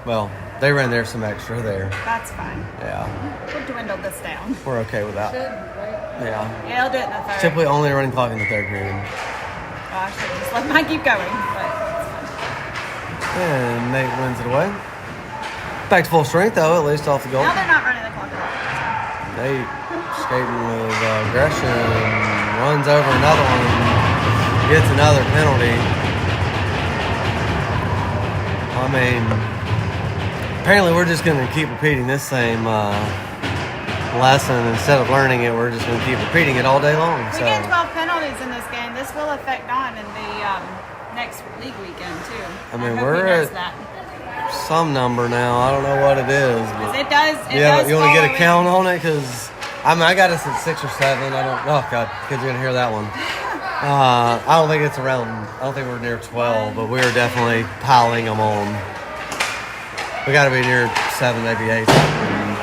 well, they ran there some extra there. That's fine. Yeah. We'll dwindle this down. We're okay with that. Yeah. Yeah, I'll do it in the third. Typically only running clock in the third period. Oh, I should just let mine keep going, but it's fine. And Nate wins it away. Back to full strength, though, at least off the goal. Now they're not running the clock at all. Nate skating with aggression. Runs over another one. Gets another penalty. I mean, apparently we're just going to keep repeating this same lesson. Instead of learning it, we're just going to keep repeating it all day long. We get 12 penalties in this game. This will affect Don in the next league weekend, too. I mean, hope we're he knows at that. some number now. I don't know what it is. But It does. you want to get a count on it? Because, I mean, I got us at 6 or 7. I don't, oh, God, kids are going to hear that one. I don't think it's around, I don't think we're near 12, but we're definitely piling them on. We got to be near 7, maybe 8.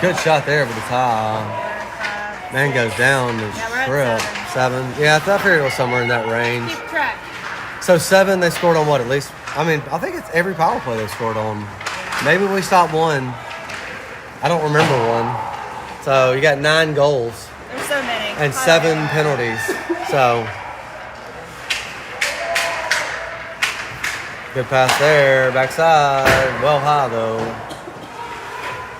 Good shot there, but it's high. Man goes down the strip. 7. Yeah, I thought it was somewhere in that range. Keep track. So 7, they scored on what, at least? I mean, I think it's every power play they scored on. Maybe we stopped 1. I don't remember 1. So you got 9 goals. There's so many. And 7 penalties. So... Good pass there, backside, well high though.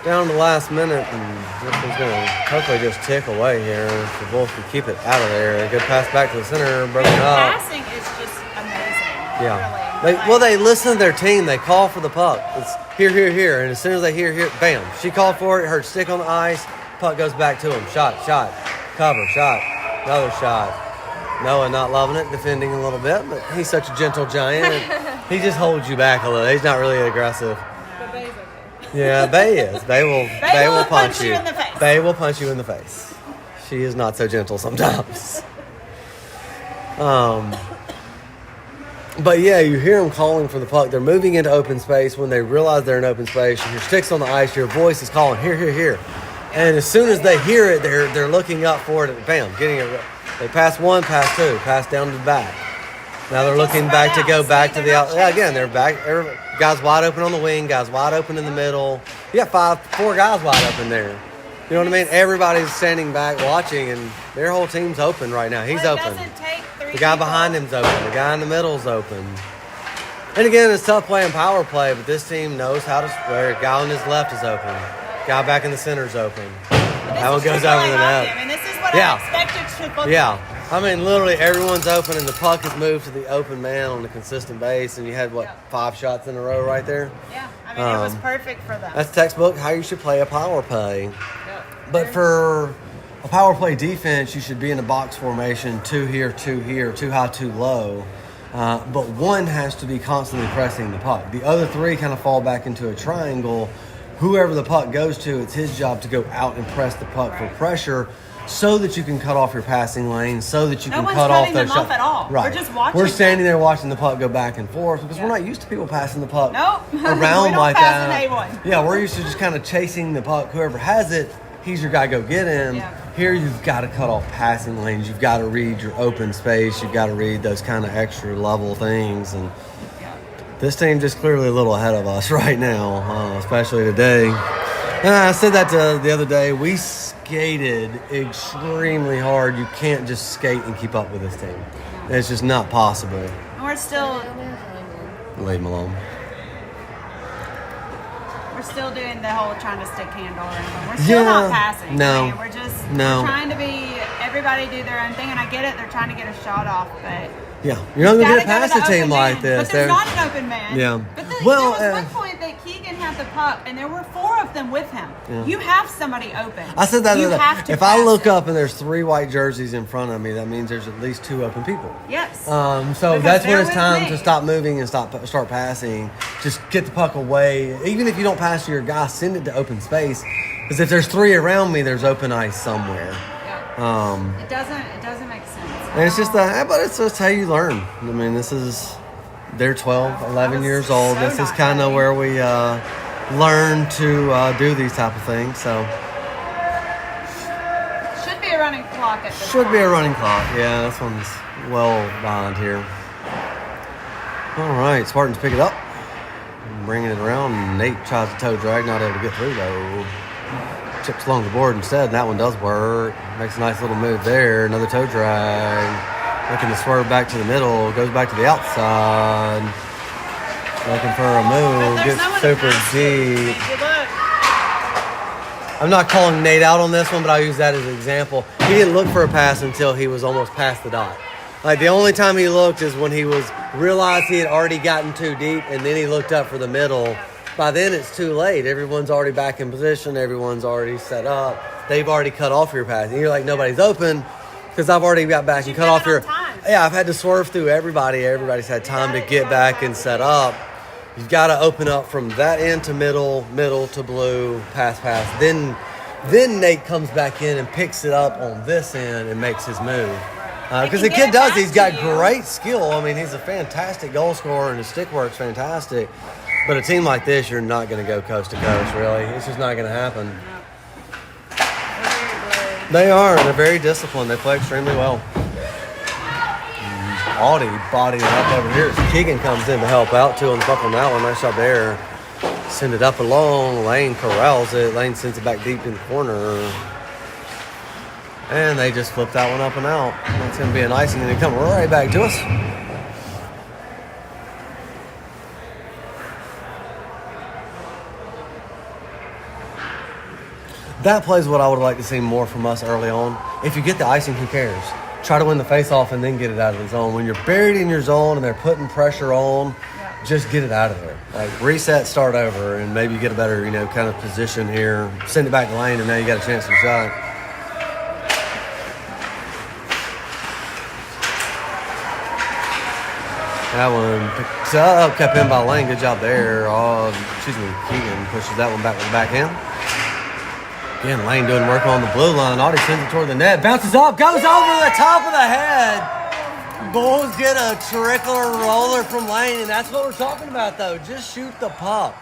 Down to the last minute, and this one's going to hopefully just tick away here so Wolf can keep it out of there. Good pass back to the center, broken up. Passing is just amazing. Yeah. Really. They listen to their team. They call for the puck. It's here, here, here. And as soon as they hear, bam. She called for it, her stick on the ice, puck goes back to him. Shot, cover, shot, another shot. Noah not loving it, defending a little bit, but he's such a gentle giant. He just holds you back a little. He's not really aggressive. But Bay's okay. Yeah, Bay is. Bay will punch you in the face. Bay will punch you in the face. She is not so gentle sometimes. But yeah, you hear them calling for the puck. They're moving into open space. When they realize they're in open space, your stick's on the ice, your voice is calling, here, here, here. And as soon as they hear it, they're looking up for it and bam, getting it. They pass 1, pass 2, pass down to the back. Now they're looking back to go back to the out. Yeah, again, they're back. Guys wide open on the wing, guys wide open in the middle. You got 4 guys wide open there. You know what I mean? Everybody's standing back watching, and their whole team's open right now. He's open. The guy behind him's open. The guy in the middle's open. And again, it's tough playing power play, but this team knows how to square. Guy on his left is open. Guy back in the center's open. That one goes over the net. I mean, this is what I expected to look like. Yeah. I mean, literally everyone's open, and the puck has moved to the open man on a consistent base, and you had, 5 shots in a row right there? Yeah. I mean, it was perfect for them. That's textbook how you should play a power play. Yep. But for a power play defense, you should be in a box formation, 2 here, 2 here, 2 high, 2 low. But one has to be constantly pressing the puck. The other 3 kind of fall back into a triangle. Whoever the puck goes to, it's his job to go out and press the puck for pressure so that you can cut off your passing lane, so that you can cut off those shots. Off at all. Right. We're just watching. We're standing there watching the puck go back and forth because we're not used to people passing the puck Nope. around we don't like pass that. an A1. Yeah, we're used to just kind of chasing the puck. Whoever has it, he's your guy, go get him. Yeah. Here you've got to cut off passing lanes. You've got to read your open space. You've got to read those kind of extra level things. And this team just clearly a little ahead of us right now, especially today. And I said that the other day. We skated extremely hard. You can't just skate and keep up with this team. It's just not possible. And we're still Leave him alone. doing the whole trying to stick handle. And we're still not passing. No. I mean, we're trying to be everybody do their own thing. And I get it. They're trying to get a shot off, but. Yeah, you're not going to get past a team open like man. this. But there's not an open man. Yeah. But there Well, was one point that Keegan had the puck, and there were 4 of them with him. Yeah. You have somebody open. I said that. You have to if I pass look it. up and there's 3 white jerseys in front of me, that means there's at least 2 open people. Yes. So Because that's when they're it's with time me. to stop moving and start passing. Just get the puck away. Even if you don't pass to your guy, send it to open space. Because if there's 3 around me, there's open ice somewhere. Yeah. It doesn't make sense. And it's just but it's just how you learn. I mean, they're 12, 11 years old. so This is not kind of ready. where we learn to do these type of things. So Should be a running clock at this should be a point. running clock. Yeah, this one's well behind here. All right, Spartans pick it up, bringing it around. Nate tries to toe drag, not able to get through though. Chips along the board instead, and that one does work. Makes a nice little move there. Another toe drag. Looking to swerve back to the middle. Goes back to the outside. Looking for a move. But there's Gets no one super to pass to. deep. If you look, I'm not calling Nate out on this one, but I'll use that as an example. He didn't look for a pass until he was almost past the dot. Like, the only time he looked is when he realized he had already gotten too deep, and then he looked up for the middle. By then, it's too late. Everyone's already back in position. Everyone's already set up. They've already cut off your pass. And you're like, nobody's open because I've already got back and You've cut been off your... on time. Yeah, I've had to swerve through everybody. Everybody's had time to get back and set up. You've got to open up from that end to middle to blue, pass. Then Nate comes back in and picks it up on this end and makes his move. Because the can get kid it does. back He's to got you. great skill. I mean, he's a fantastic goal scorer, and his stick work's fantastic. But a team like this, you're not going to go coast to coast, really. It's just not going to happen. They are. They're very disciplined. They play extremely well. Audie bodying up over here. Keegan comes in to help out, too, on the buck on that one. Nice job there. Send it up along. Lane corrals it. Lane sends it back deep in the corner. And they just flip that one up and out. That's going to be an icing, and they come right back to us. That play is what I would like to see more from us early on. If you get the icing, who cares? Try to win the face-off and then get it out of the zone. When you're buried in your zone and they're putting pressure on, just get it out of there. Like, reset, start over, and maybe get a better, kind of position here. Send it back to lane, and now you got a chance to shot. That one picked up, kept in by Lane. Good job there. Keegan pushes that one back to the backhand. Again, Lane doing work on the blue line. Audie sends it toward the net. Bounces up, goes over the top of the head. Bulls get a trickler roller from Lane, and that's what we're talking about, though. Just shoot the puck.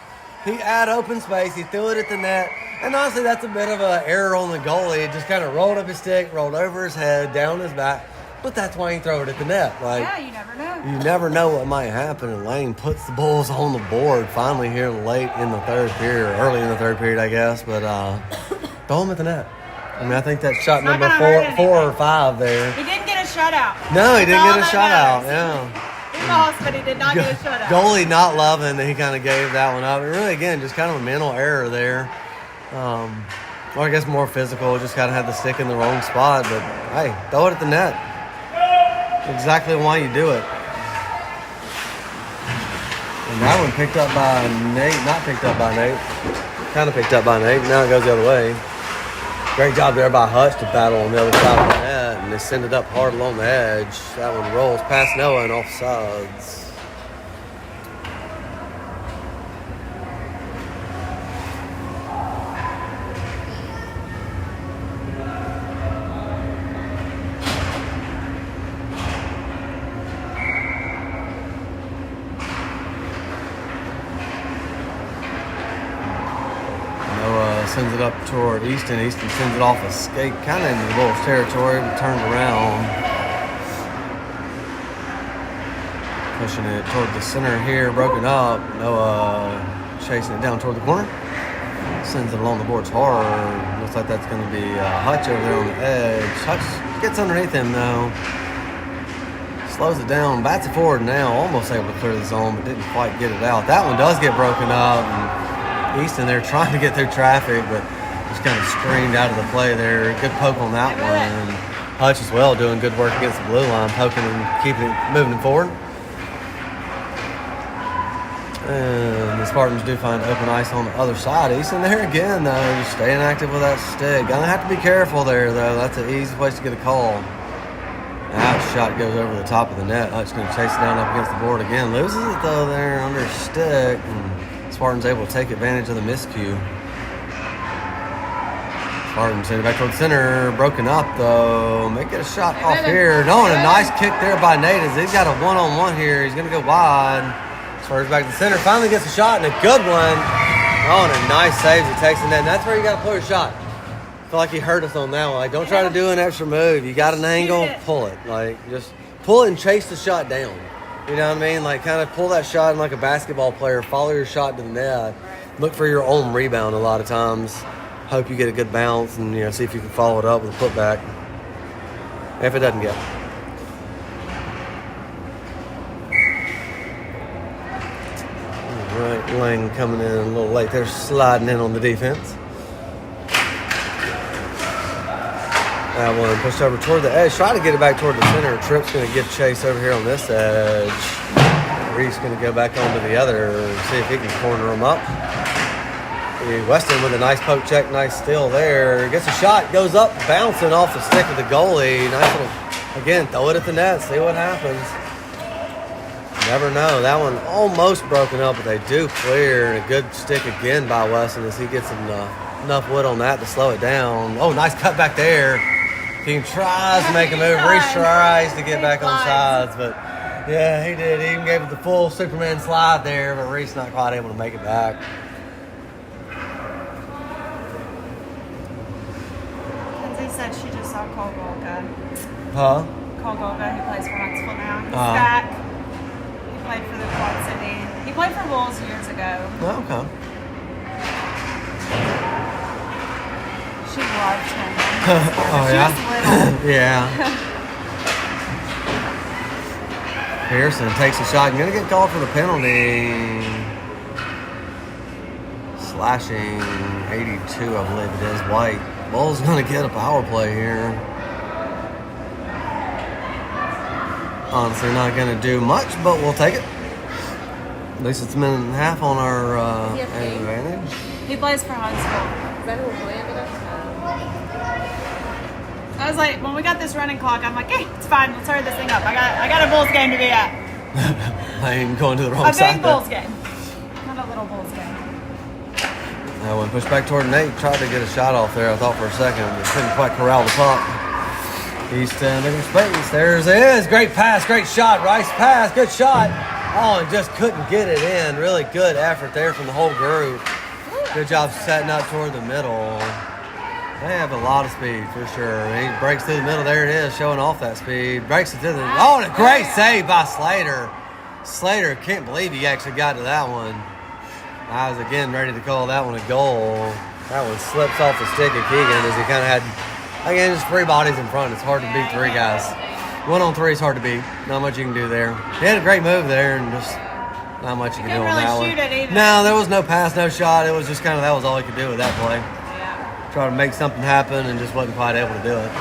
He had open space. He threw it at the net. And honestly, that's a bit of an error on the goalie. It just kind of rolled up his stick, rolled over his head, down his back. But that's why he threw it at the net. yeah, you never know. You never know what might happen, and Lane puts the Bulls on the board finally here late in the third period, or early in the third period, I guess. But throw him at the net. I mean, I think that's shot not number gonna hurt four or anything. 5 there. He didn't get a shutout. No, he That's didn't all get a that shutout. matters. Yeah. He lost, but he did not get a shutout. Goalie not loving that he kind of gave that one up. And really, again, just kind of a mental error there. Or I guess more physical. Just kind of had the stick in the wrong spot. But, hey, throw it at the net. Exactly why you do it. And that one picked up by Nate. Not picked up by Nate. Kind of picked up by Nate. Now it goes the other way. Great job there by Hutch to battle on the other side of the net. And they send it up hard along the edge. That one rolls past Noah and offsides. sends it up toward Easton. Easton sends it off a skate, kind of into the Bulls territory, but turned around. Pushing it toward the center here, broken up. Noah chasing it down toward the corner. Sends it along the boards hard. Looks like that's going to be Hutch over there on the edge. Hutch gets underneath him though. Slows it down, bats it forward now. Almost able to clear the zone, but didn't quite get it out. That one does get broken up. And Easton there trying to get through traffic, but just kind of screamed out of the play there. Good poke on that one. Hutch as well doing good work against the blue line, poking and keeping it, moving it forward. And the Spartans do find open ice on the other side. Easton there again, though, just staying active with that stick. Gonna have to be careful there, though. That's an easy place to get a call. That shot goes over the top of the net. Hutch gonna chase it down up against the board again. Loses it, though, there under stick. And Spartans able to take advantage of the miscue. Spartans send it back toward the center. Broken up, though. May get a shot off here. No, and a nice kick there by Nate as he's got a one-on-one here. He's gonna go wide. Spurs back to the center, finally gets a shot and a good one. Oh, and a nice save that takes the net. And that's where you got to pull your shot. I feel like he hurt us on that one. Like, don't try to do an extra move. You got an angle, pull it. Like, just pull it and chase the shot down. You know what I mean? Like, kind of pull that shot in like a basketball player. Follow your shot to the net. Look for your own rebound a lot of times. Hope you get a good bounce and, you know, see if you can follow it up with a putback. If it doesn't get it. Right, Lang coming in a little late. They're sliding in on the defense. That one pushed over toward the edge. Try to get it back toward the center. Tripp's going to give chase over here on this edge. Reese going to go back onto the other. See if he can corner them up. Weston with a nice poke check. Nice steal there. Gets a shot. Goes up, bouncing off the stick of the goalie. Nice little, again, throw it at the net. See what happens. Never know. That one almost broken up, but they do clear. And a good stick again by Weston as he gets enough wood on that to slow it down. Oh, nice cut back there. He tries to make a move. Reese tries to get back on sides, but yeah, he did. He even gave it the full Superman slide there, but Reese not quite able to make it back. Lindsay said she just saw Cole Golga. Huh? Cole Golga, who plays for Huntsville now. He's back. Played for the Quad City. He played for Wolves years ago. Oh, okay. She loved him. Oh, she yeah? was little. Yeah. Pearson takes a shot. Going to get called for the penalty. Slashing 82, I believe it is. White. Bulls going to get a power play here. Honestly, not going to do much, but we'll take it. At least it's a minute and a half on our advantage. He plays for Huntsville. Is that who we're playing with us? I was like, when we got this running clock, I'm like, hey, it's fine. Let's hurry this thing up. I got a Bulls game to be at. I ain't going to the wrong A side. big Bulls game. Not a little Bulls game. I went pushed back toward Nate. Tried to get a shot off there, I thought, for a second, but couldn't quite corral the puck. Easton looking space. There's it is. Great pass, great shot. Rice pass, good shot. Oh, and just couldn't get it in. Really good effort there from the whole group. Good job setting up toward the middle. They have a lot of speed for sure. He breaks through the middle. There it is, showing off that speed. Breaks it to the. Oh, and a great save by Slater. Slater, can't believe he actually got to that one. I was again ready to call that one a goal. That one slips off the stick of Keegan as he kind of had. Again, just three bodies in front. It's hard to beat three guys. 1-on-3 is hard to beat. Not much you can do there. He had a great move there and just not much you can do on that one. No, there was no pass, no shot. It was just kind of that was all he could do with that play. Yeah. Try to make something happen and just wasn't quite able to do it.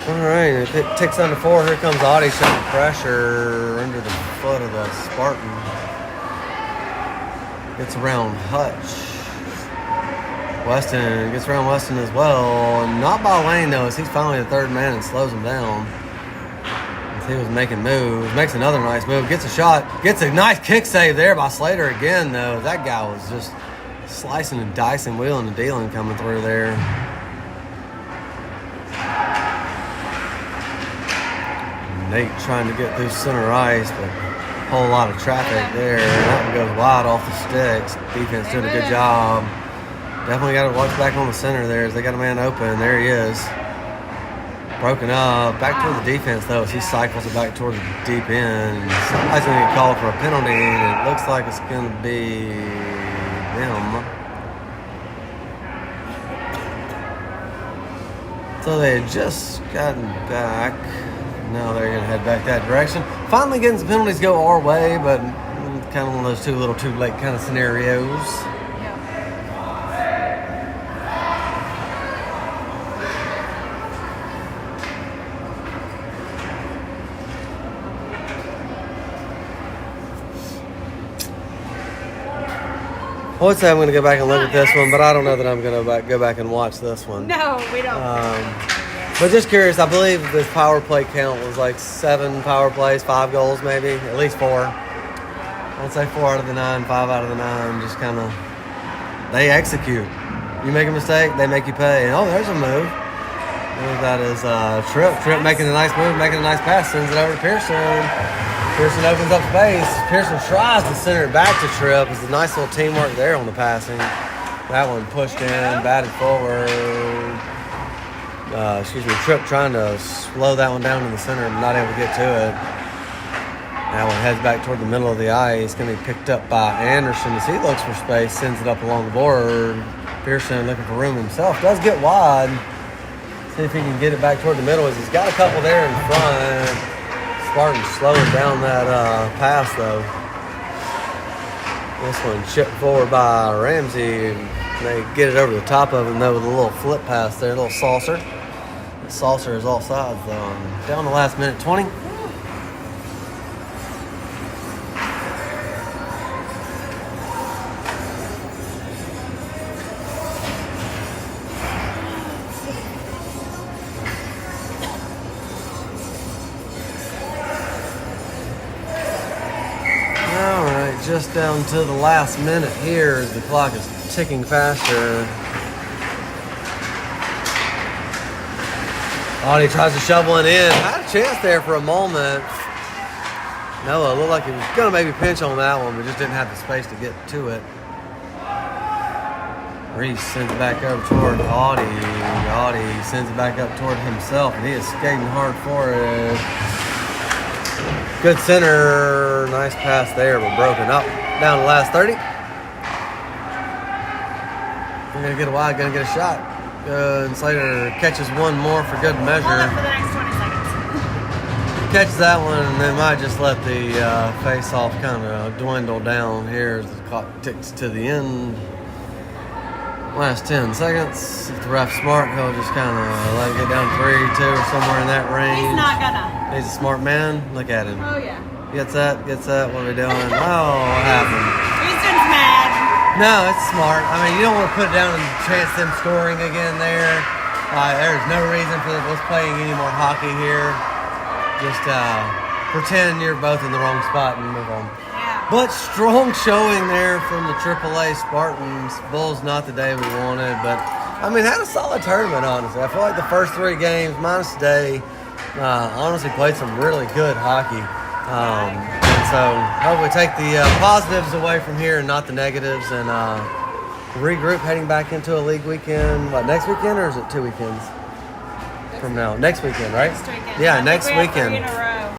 All right, if it ticks under 4, here comes Audie showing pressure under the foot of the Spartan. Gets around Hutch. Weston gets around Weston as well. Not by Lane, though, as he's finally the third man and slows him down. As he was making moves. Makes another nice move. Gets a shot. Gets a nice kick save there by Slater again, though. That guy was just slicing and dicing, wheeling and dealing coming through there. Nate trying to get through center ice, but whole lot of traffic there. That one goes wide off the sticks. Defense doing a good job. Definitely got to watch back on the center there as they got a man open. There he is. Broken up. Back toward the defense, though, as he cycles it back toward the deep end. Somebody's going to get called for a penalty, and it looks like it's going to be them. So they had just gotten back. Now they're going to head back that direction. Finally getting some penalties go our way, but kind of one of those too late kind of scenarios. I would say I'm going to go back and look at this one, but I don't know that I'm going to go back and watch this one. No, we don't. But just curious, I believe this power play count was like 7 power plays, 5 goals maybe, at least 4. I'd say 4 out of the 9, 5 out of the 9, just kind of, they execute. You make a mistake, they make you pay. And, oh, there's a move. That is Tripp. Tripp making a nice move, making a nice pass, sends it over to Pearson. Pearson opens up space. Pearson tries to center it back to Tripp. It's a nice little teamwork there on the passing. That one pushed in, batted forward. Tripp trying to slow that one down in the center, but not able to get to it. That one heads back toward the middle of the ice. Going to be picked up by Anderson as he looks for space, sends it up along the board. Pearson looking for room himself. Does get wide. See if he can get it back toward the middle as he's got a couple there in front. Spartans slowing down that pass, though. This one chipped forward by Ramsey. They get it over the top of him, though, with a little flip pass there, a little saucer. The saucer is offsides, though. Down the last minute 20. Just down to the last minute here as the clock is ticking faster. Audie tries to shovel it in. Had a chance there for a moment. Noah looked like he was going to maybe pinch on that one, but just didn't have the space to get to it. Reese sends it back over toward Audie. Audie sends it back up toward himself, and he is skating hard for it. Good center, nice pass there, but broken up. Down to the last 30. We're going to get a wide, going to get a shot. And Slater catches one more for good measure. Hold it for the next 20 seconds. Catches that one, and they might just let the face-off kind of dwindle down here as the clock ticks to the end. Last 10 seconds. If the ref's smart, he'll just kind of let it get down 3, 2, or somewhere in that range. He's not gonna. He's a smart man. Look at him. Oh, yeah. Gets that. What are we doing? Oh, what happened? Houston's mad. No, it's smart. I mean, you don't want to put it down and chance them scoring again there. There's no reason for us playing any more hockey here. Just pretend you're both in the wrong spot and move on. Yeah. But strong showing there from the AAA Spartans. Bulls not the day we wanted, but I mean, had a solid tournament, honestly. I feel like the first 3 games, minus today, honestly played some really good hockey. And so hopefully take the positives away from here and not the negatives, and regroup heading back into a league weekend. What, next weekend, or is it 2 weekends from now? Next weekend, right? Next weekend. Yeah, I think next we have weekend. 3 in a row.